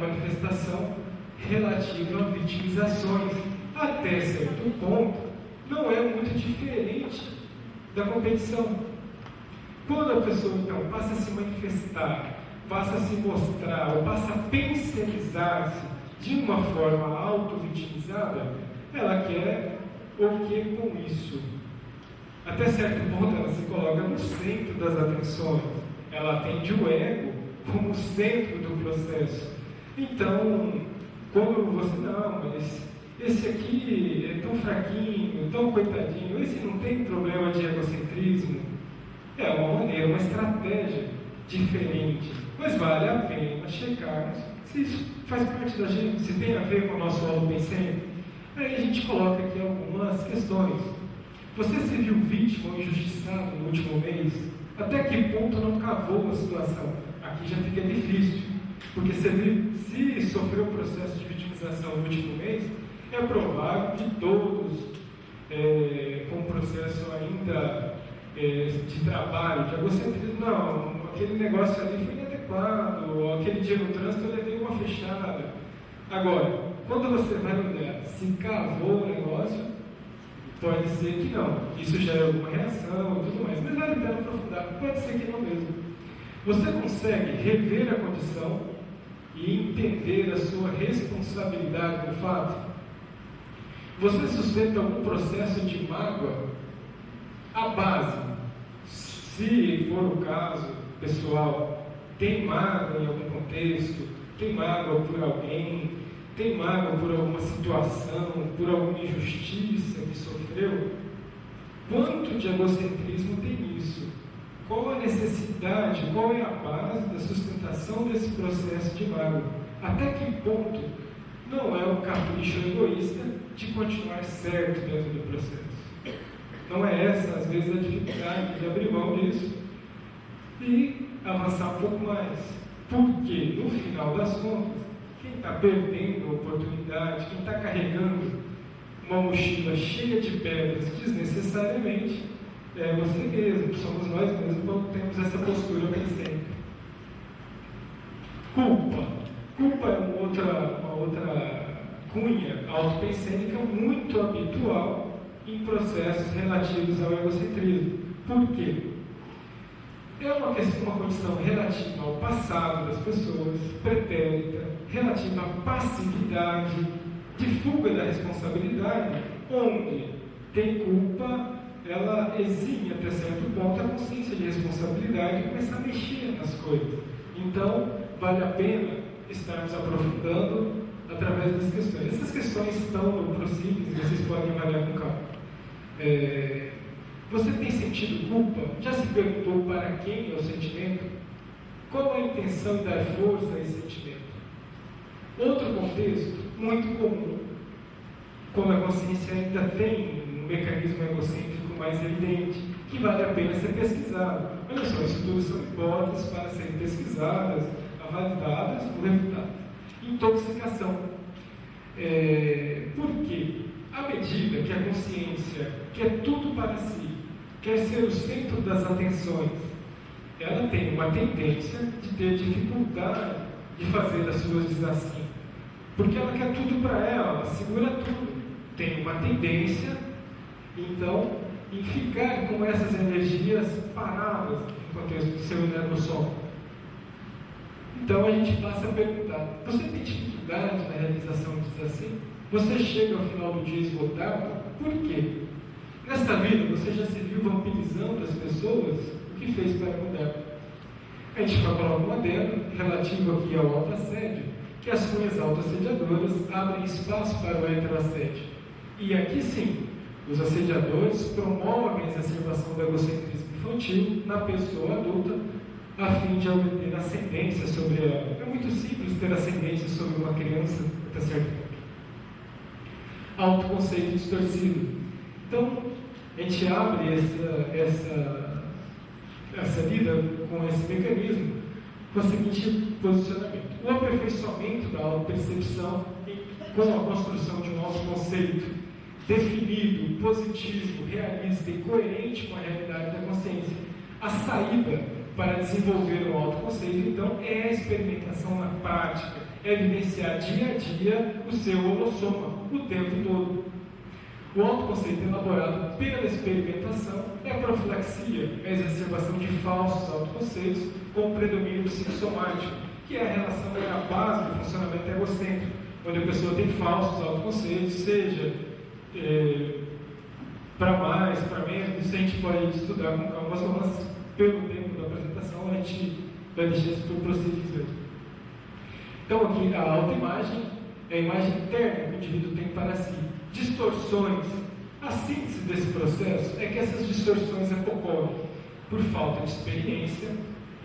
uma manifestação relativa a vitimizações. Até certo ponto, não é muito diferente da competição. Quando a pessoa, então, passa a se manifestar, passa a se mostrar, ou passa a pensionizar-se de uma forma auto-vitimizada, ela quer o que com isso? Até certo ponto, ela se coloca no centro das atenções. Ela atende o ego como centro do processo. Então, quando você, não, mas esse aqui é tão fraquinho, tão coitadinho, esse não tem problema de egocentrismo, é uma maneira, uma estratégia diferente. Mas vale a pena checar se isso faz parte da gente, se tem a ver com o nosso auto-pensamento. Aí a gente coloca aqui algumas questões. Você se viu vítima ou injustiçado no último mês? Até que ponto não cavou a situação? Aqui já fica difícil, porque se sofreu um processo de vitimização no último mês, é provável que todos, com um processo ainda de trabalho, de egocentrismo, não, aquele negócio ali foi inadequado, ou aquele dia no trânsito eu levei uma fechada. Agora, quando você vai olhar se cavou o negócio, pode ser que não. Isso já é alguma reação e tudo mais, mas vale a pena aprofundar. Pode ser que não mesmo. Você consegue rever a condição e entender a sua responsabilidade no fato? Você sustenta algum processo de mágoa? A base, se for o caso pessoal, tem mágoa em algum contexto, tem mágoa por alguém, tem mágoa por alguma situação, por alguma injustiça que sofreu? Quanto de egocentrismo tem isso? Qual a necessidade, qual é a base da sustentação desse processo de mágoa? Até que ponto não é o capricho egoísta de continuar certo dentro do processo? Não é essa, às vezes, a dificuldade de abrir mão disso e avançar um pouco mais. Porque, no final das contas, quem está perdendo a oportunidade, quem está carregando uma mochila cheia de pedras desnecessariamente, é você mesmo, somos nós mesmos quando temos essa postura pensante. Culpa. Culpa é uma outra cunha autopensênica muito habitual em processos relativos ao egocentrismo. Por quê? É uma condição relativa ao passado das pessoas, pretérita, relativa à passividade, de fuga da responsabilidade, onde tem culpa, ela exime até certo ponto a consciência de responsabilidade e começar a mexer nas coisas. Então, vale a pena estarmos aprofundando através das questões. Essas questões estão no Prosimples e vocês podem avaliar com calma. Você tem sentido culpa? Já se perguntou para quem é o sentimento? Qual a intenção de dar força a esse sentimento? Outro contexto muito comum, como a consciência ainda tem um mecanismo egocêntrico mais evidente, que vale a pena ser pesquisado. Olha só, isso tudo são hipóteses para serem pesquisadas, avaliadas ou refutadas. Intoxicação. Por quê? À medida que a consciência quer tudo para si, quer ser o centro das atenções, ela tem uma tendência de ter dificuldade de fazer as suas desassins. Porque ela quer tudo para ela segura tudo. Tem uma tendência, então, em ficar com essas energias paradas no contexto do seu energossom. Então a gente passa a perguntar: você tem dificuldade na realização de desassim? Você chega ao final do dia esgotado? Por quê? Nesta vida você já se viu vampirizando as pessoas? O que fez para mudar? A gente vai colocar um adendo relativo aqui ao autoassédio, que as cunhas autoassediadoras abrem espaço para o heteroassédio. E aqui sim, os assediadores promovem a exacerbação do egocentrismo infantil na pessoa adulta, a fim de obter ascendência sobre ela. É muito simples ter ascendência sobre uma criança até certo ponto. Autoconceito distorcido. Então, a gente abre essa lida com esse mecanismo com o seguinte posicionamento: o aperfeiçoamento da autopercepção com a construção de um autoconceito definido, positivo, realista e coerente com a realidade da consciência. A saída para desenvolver o autoconceito, então, é a experimentação na prática, é vivenciar dia a dia o seu holossoma, o tempo todo. O autoconceito elaborado pela experimentação é a profilaxia, a exacerbação de falsos autoconceitos com o predomínio psicossomático, que é a relação, é a base do funcionamento egocêntrico, onde a pessoa tem falsos autoconceitos, seja para mais, para menos. Isso a gente pode estudar com calma, mas pelo tempo da apresentação a gente vai deixar isso para o prosseguir. Então aqui a autoimagem é a imagem interna que o indivíduo tem para si. Distorções. A síntese desse processo é que essas distorções ocorrem por falta de experiência.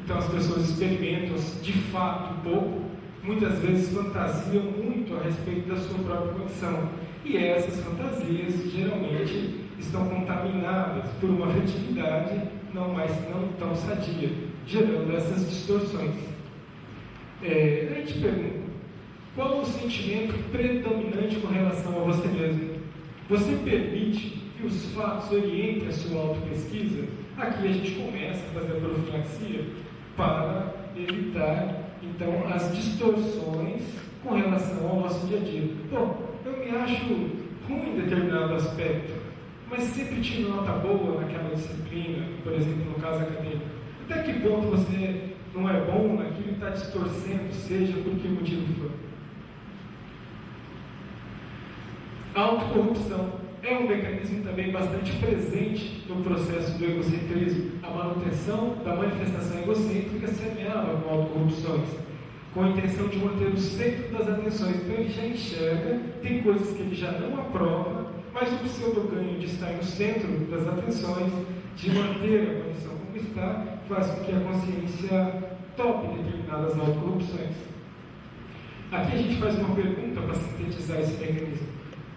Então as pessoas experimentam de fato pouco, muitas vezes fantasiam muito a respeito da sua própria condição. E essas fantasias geralmente estão contaminadas por uma afetividade não tão sadia, gerando essas distorções. A gente pergunta, qual o sentimento predominante com relação a você mesmo? Você permite que os fatos orientem a sua autopesquisa? Aqui a gente começa a fazer a profilaxia para evitar, então, as distorções com relação ao nosso dia a dia. Bom, eu me acho ruim em determinado aspecto, mas sempre tiro nota boa naquela disciplina, por exemplo, no caso acadêmico. Até que ponto você não é bom naquilo e está distorcendo, seja por que motivo for? A autocorrupção é um mecanismo também bastante presente no processo do egocentrismo. A manutenção da manifestação egocêntrica semeada com autocorrupções, com a intenção de manter o centro das atenções. Então ele já enxerga, tem coisas que ele já não aprova, mas o pseudo-ganho de estar no centro das atenções, de manter a condição como está, faz com que a consciência tope determinadas autocorrupções. Aqui a gente faz uma pergunta para sintetizar esse mecanismo.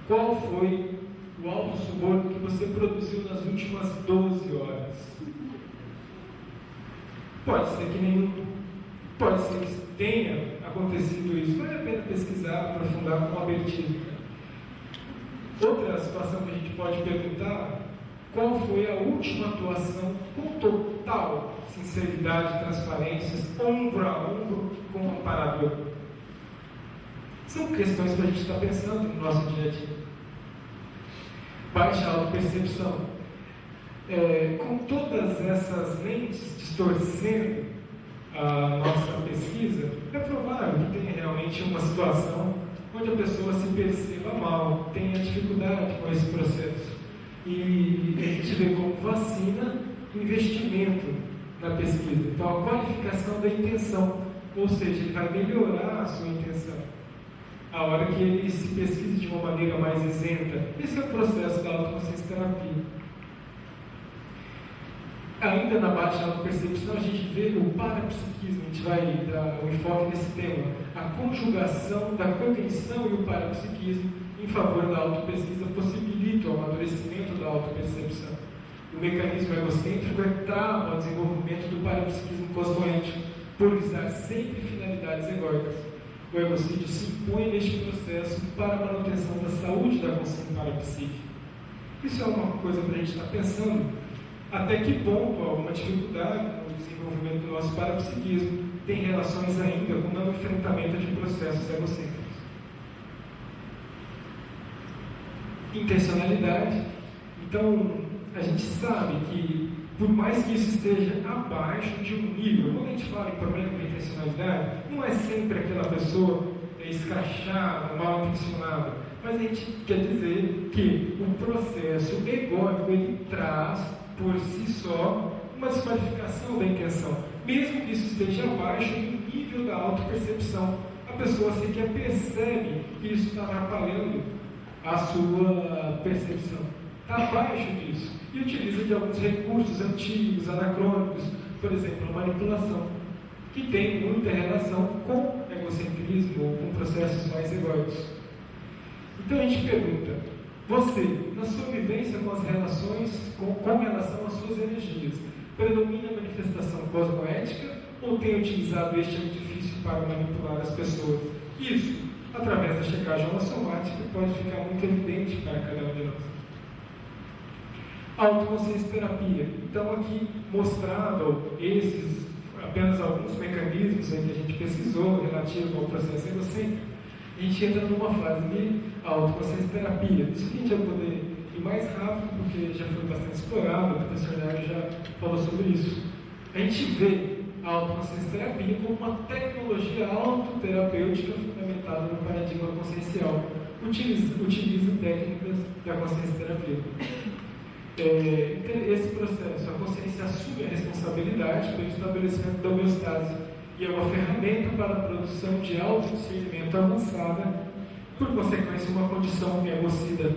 Qual foi o autossuborno que você produziu nas últimas 12 horas? Pode ser que nenhum, pode ser que tenha acontecido isso. Vale a pena pesquisar, aprofundar com abertismo. Outra situação que a gente pode perguntar, qual foi a última atuação com total sinceridade e transparência, ombro a ombro com o amparador? São questões que a gente está pensando no nosso dia a dia. Baixa autopercepção. Com todas essas lentes distorcendo a nossa pesquisa, é provável que tenha realmente uma situação onde a pessoa se perceba mal, tenha dificuldade com esse processo. E a gente vê como vacina o investimento na pesquisa. Então, a qualificação da intenção, ou seja, ele vai melhorar a sua intenção a hora que ele se pesquise de uma maneira mais isenta. Esse é o processo da autoconsciência terapia. Ainda na baixa autopercepção, a gente vê o parapsiquismo, a gente vai dar um enfoque nesse tema, a conjugação da cognição e o parapsiquismo em favor da autopesquisa possibilita o amadurecimento da autopercepção. O mecanismo egocêntrico é trava o desenvolvimento do parapsiquismo cosmoético, por visar sempre finalidades egóicas. O egocídio se impõe neste processo para a manutenção da saúde da consciência parapsíquica. Isso é uma coisa para a gente estar pensando. Até que ponto alguma dificuldade no desenvolvimento do nosso parapsiquismo tem relações ainda com o não enfrentamento de processos egocêntricos. Intencionalidade. Então, a gente sabe que, por mais que isso esteja abaixo de um nível, quando a gente fala em problema de intencionalidade, não é sempre aquela pessoa escrachada, mal intencionada, mas a gente quer dizer que o processo egóico ele traz por si só uma desqualificação da intenção, mesmo que isso esteja abaixo do nível da autopercepção. A pessoa sequer percebe que isso está atrapalhando a sua percepção. Está abaixo disso. E utiliza de alguns recursos antigos, anacrônicos, por exemplo, a manipulação, que tem muita relação com egocentrismo ou com processos mais egóicos. Então a gente pergunta, você, na sua vivência com as relações, com relação às suas energias, predomina a manifestação cosmoética ou tem utilizado este artifício para manipular as pessoas? Isso, através da checagem holossomática, pode ficar muito evidente para cada um de nós. Autoconsciência terapia. Então, aqui mostrado apenas alguns mecanismos aí que a gente pesquisou relativo ao processo egocêntrico, a gente entra numa fase de autoconsciência terapia. Isso que a gente vai poder ir mais rápido, porque já foi bastante explorado, o professor Iago já falou sobre isso. A gente vê a autoconsciência terapia como uma tecnologia autoterapêutica fundamentada no paradigma consciencial. Utiliza técnicas da consciência terapia. Esse processo, a consciência assume a responsabilidade pelo estabelecimento da homeostase e é uma ferramenta para a produção de autodiscernimento avançada, por consequência, uma condição egocida